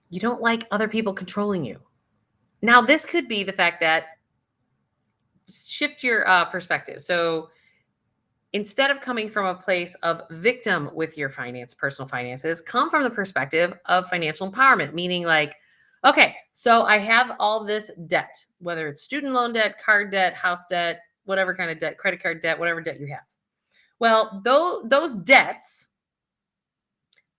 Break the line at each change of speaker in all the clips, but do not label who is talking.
You don't like other people controlling you. Now, this could be the fact that shift your perspective. So instead of coming from a place of victim with your personal finances, come from the perspective of financial empowerment, meaning like, okay, so I have all this debt, whether it's student loan debt, car debt, house debt, whatever kind of debt, credit card debt, whatever debt you have. Well, those debts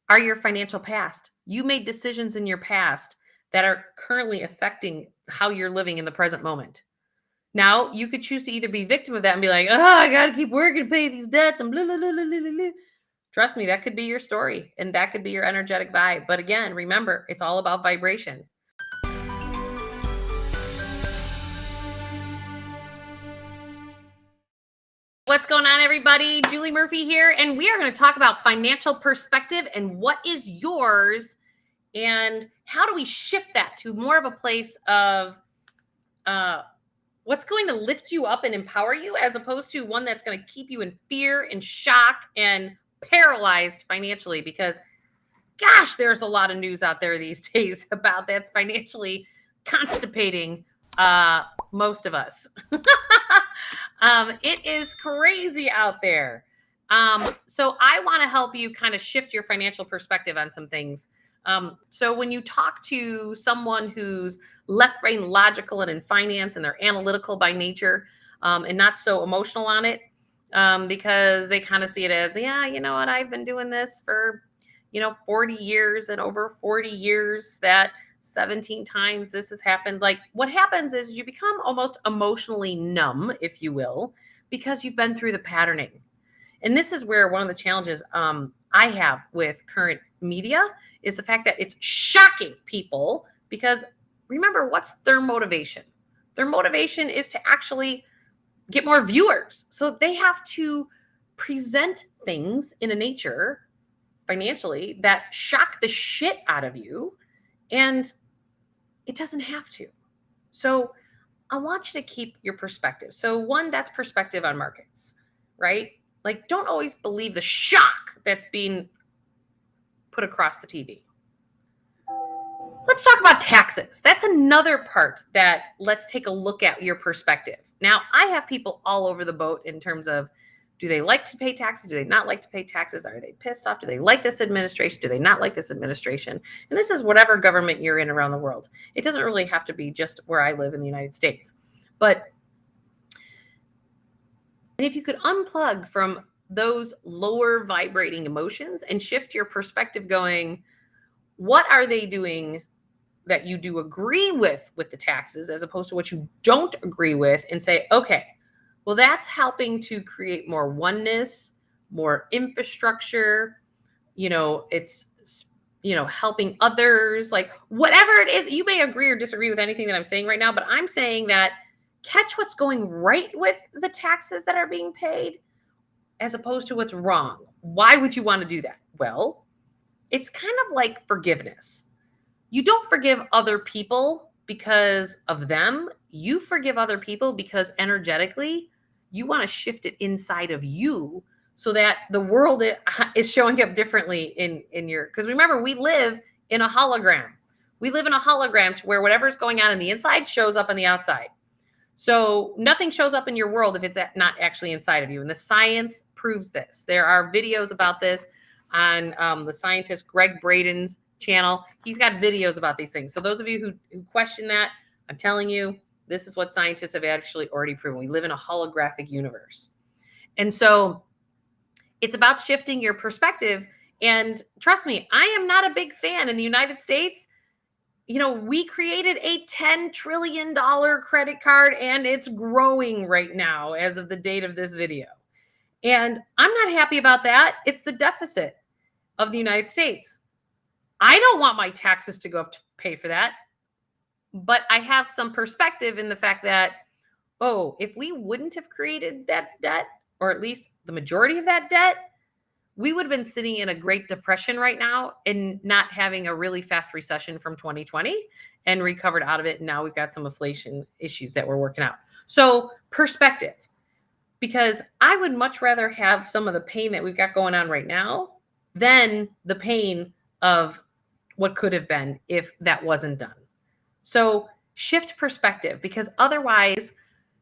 are your financial past. You made decisions in your past that are currently affecting how you're living in the present moment. Now, you could choose to either be victim of that and be like, oh, I got to keep working to pay these debts and blah, blah, blah, blah, blah, blah. Trust me, that could be your story and that could be your energetic vibe. But again, remember, it's all about vibration. What's going on, everybody? Julie Murphy here, and we are going to talk about financial perspective and what is yours and how do we shift that to more of a place of what's going to lift you up and empower you as opposed to one that's going to keep you in fear and shock and paralyzed financially, because gosh, there's a lot of news out there these days about that's financially constipating most of us. It is crazy out there. So I want to help you kind of shift your financial perspective on some things. So when you talk to someone who's left brain logical and in finance and they're analytical by nature and not so emotional on it, because they kind of see it as, yeah, you know what, I've been doing this for, 40 years, and over 40 years that 17 times this has happened. Like, what happens is you become almost emotionally numb, if you will, because you've been through the patterning. And this is where one of the challenges I have with current media is the fact that it's shocking people, because remember, what's their motivation? Their motivation is to actually get more viewers. So they have to present things in a nature financially that shock the shit out of you, and it doesn't have to. So I want you to keep your perspective. So one, that's perspective on markets, right? Like, don't always believe the shock that's being put across the TV. Let's talk about taxes. That's another part that let's take a look at your perspective. Now, I have people all over the boat in terms of, do they like to pay taxes? Do they not like to pay taxes? Are they pissed off? Do they like this administration? Do they not like this administration? And this is whatever government you're in around the world. It doesn't really have to be just where I live in the United States. But and if you could unplug from those lower vibrating emotions and shift your perspective going, what are they doing that you do agree with the taxes as opposed to what you don't agree with, and say, okay, well, that's helping to create more oneness, more infrastructure, it's, helping others, like whatever it is. You may agree or disagree with anything that I'm saying right now, but I'm saying that catch what's going right with the taxes that are being paid as opposed to what's wrong. Why would you want to do that? Well, it's kind of like forgiveness. You don't forgive other people because of them. You forgive other people because energetically, you want to shift it inside of you so that the world is showing up differently in your, because remember, we live in a hologram. We live in a hologram to where whatever's going on in the inside shows up on the outside. So nothing shows up in your world if it's not actually inside of you. And the science proves this. There are videos about this on the scientist Greg Braden's channel. He's got videos about these things. So those of you who question that, I'm telling you, this is what scientists have actually already proven. We live in a holographic universe. And so it's about shifting your perspective. And trust me, I am not a big fan in the United States. We created a $10 trillion credit card, and it's growing right now as of the date of this video. And I'm not happy about that. It's the deficit of the United States. I don't want my taxes to go up to pay for that. But I have some perspective in the fact that, if we wouldn't have created that debt, or at least the majority of that debt, we would have been sitting in a Great Depression right now and not having a really fast recession from 2020 and recovered out of it. And now we've got some inflation issues that we're working out. So perspective, because I would much rather have some of the pain that we've got going on right now than the pain of what could have been if that wasn't done. So shift perspective, because otherwise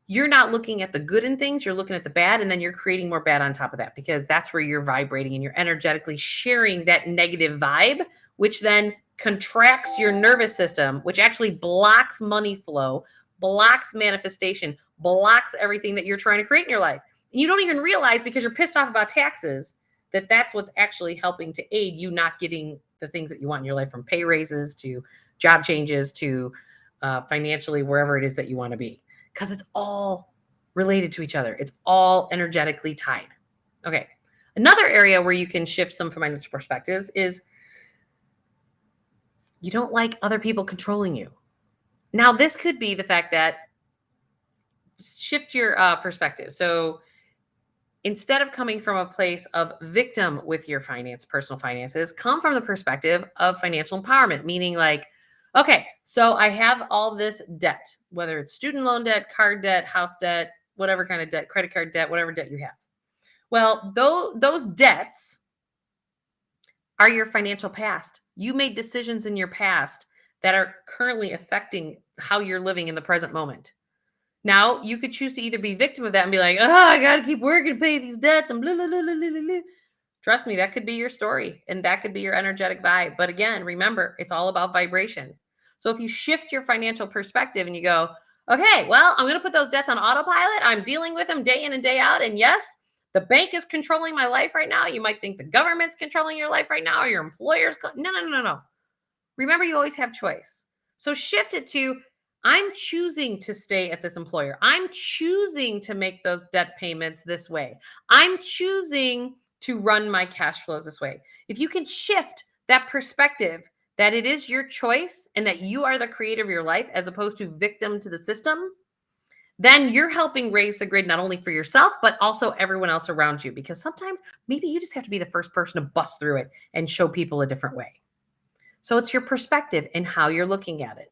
you're not looking at the good in things, you're looking at the bad, and then you're creating more bad on top of that, because that's where you're vibrating and you're energetically sharing that negative vibe, which then contracts your nervous system, which actually blocks money flow, blocks manifestation, blocks everything that you're trying to create in your life. And you don't even realize, because you're pissed off about taxes, that that's what's actually helping to aid you not getting the things that you want in your life, from pay raises to job changes to financially wherever it is that you want to be, because it's all related to each other. It's all energetically tied. Okay. Another area where you can shift some financial perspectives is you don't like other people controlling you. Now, this could be the fact that shift your perspective. So instead of coming from a place of victim with your personal finances, come from the perspective of financial empowerment, meaning like, okay, so I have all this debt, whether it's student loan debt, card debt, house debt, whatever kind of debt, credit card debt, whatever debt you have. Well, those debts are your financial past. You made decisions in your past that are currently affecting how you're living in the present moment. Now, you could choose to either be victim of that and be like, oh, I got to keep working to pay these debts and blah, blah, blah, blah, blah, blah. Trust me, that could be your story and that could be your energetic vibe. But again, remember, it's all about vibration. So if you shift your financial perspective and you go, okay, well, I'm going to put those debts on autopilot. I'm dealing with them day in and day out. And yes, the bank is controlling my life right now. You might think the government's controlling your life right now, or your employer's. No. Remember, you always have choice. So shift it to, I'm choosing to stay at this employer. I'm choosing to make those debt payments this way. I'm choosing to run my cash flows this way. If you can shift that perspective that it is your choice and that you are the creator of your life as opposed to victim to the system, then you're helping raise the grid not only for yourself, but also everyone else around you. Because sometimes maybe you just have to be the first person to bust through it and show people a different way. So it's your perspective and how you're looking at it.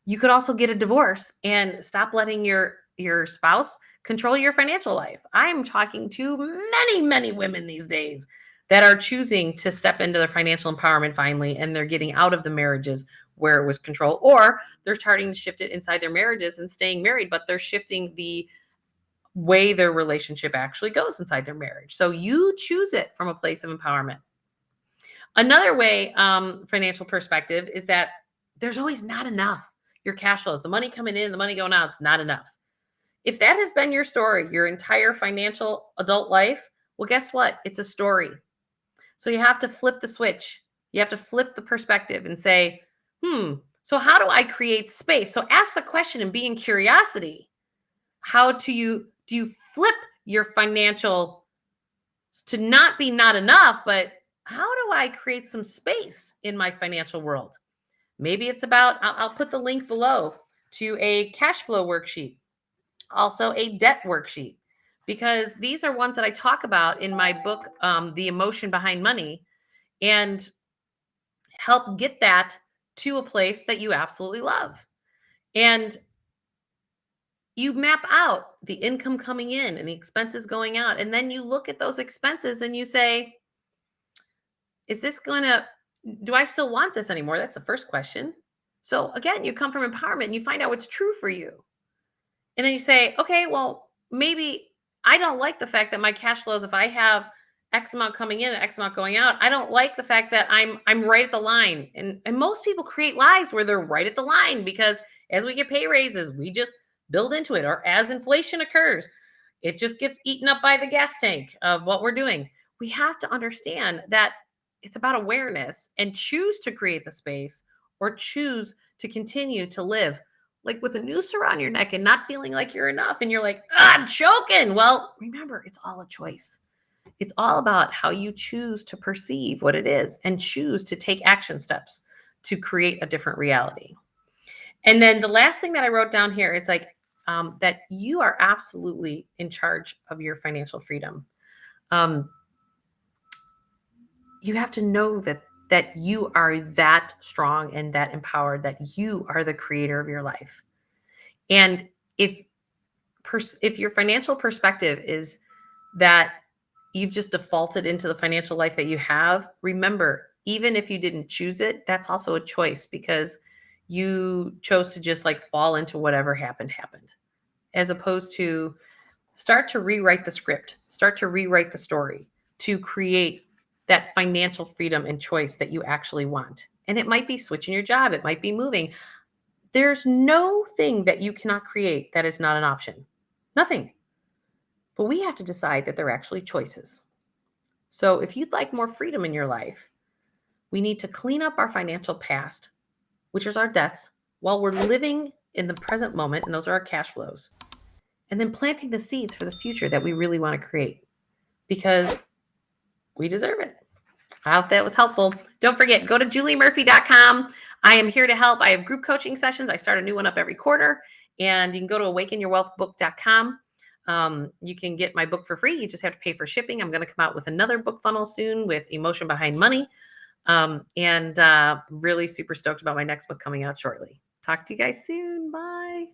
You could also get a divorce and stop letting your spouse control your financial life. I'm talking to many, many women these days that are choosing to step into their financial empowerment finally, and they're getting out of the marriages where it was control, or they're starting to shift it inside their marriages and staying married, but they're shifting the way their relationship actually goes inside their marriage. So you choose it from a place of empowerment. Another way, financial perspective, is that there's always not enough. Your cash flows, the money coming in, the money going out, it's not enough. If that has been your story, your entire financial adult life, well, guess what? It's a story. So you have to flip the switch. You have to flip the perspective and say, so how do I create space? So ask the question and be in curiosity. How do you flip your financial to not be not enough, but how do I create some space in my financial world? Maybe it's about, I'll put the link below to a cash flow worksheet, also a debt worksheet, because these are ones that I talk about in my book, The Emotion Behind Money, and help get that to a place that you absolutely love. And you map out the income coming in and the expenses going out. And then you look at those expenses and you say, do I still want this anymore? That's the first question. So again, you come from empowerment and you find out what's true for you. And then you say, okay, well, maybe I don't like the fact that my cash flows, if I have X amount coming in and X amount going out, I don't like the fact that I'm right at the line. And most people create lives where they're right at the line, because as we get pay raises, we just build into it. Or as inflation occurs, it just gets eaten up by the gas tank of what we're doing. We have to understand that it's about awareness, and choose to create the space or choose to continue to live like with a noose around your neck and not feeling like you're enough. And you're like, I'm choking. Well, remember, it's all a choice. It's all about how you choose to perceive what it is and choose to take action steps to create a different reality. And then the last thing that I wrote down here is like, that you are absolutely in charge of your financial freedom. You have to know that you are that strong and that empowered, that you are the creator of your life. And if your financial perspective is that you've just defaulted into the financial life that you have, remember, even if you didn't choose it, that's also a choice because you chose to just like fall into whatever happened, as opposed to start to rewrite the script, start to rewrite the story to create that financial freedom and choice that you actually want. And it might be switching your job, it might be moving. There's no thing that you cannot create that is not an option. Nothing. But we have to decide that they're actually choices. So if you'd like more freedom in your life, we need to clean up our financial past, which is our debts, while we're living in the present moment, and those are our cash flows, and then planting the seeds for the future that we really want to create because we deserve it. I hope that was helpful. Don't forget, go to juliemurphy.com. I am here to help. I have group coaching sessions. I start a new one up every quarter, and you can go to awakenyourwealthbook.com. You can get my book for free. You just have to pay for shipping. I'm going to come out with another book funnel soon with Emotion Behind Money. And really super stoked about my next book coming out shortly. Talk to you guys soon. Bye.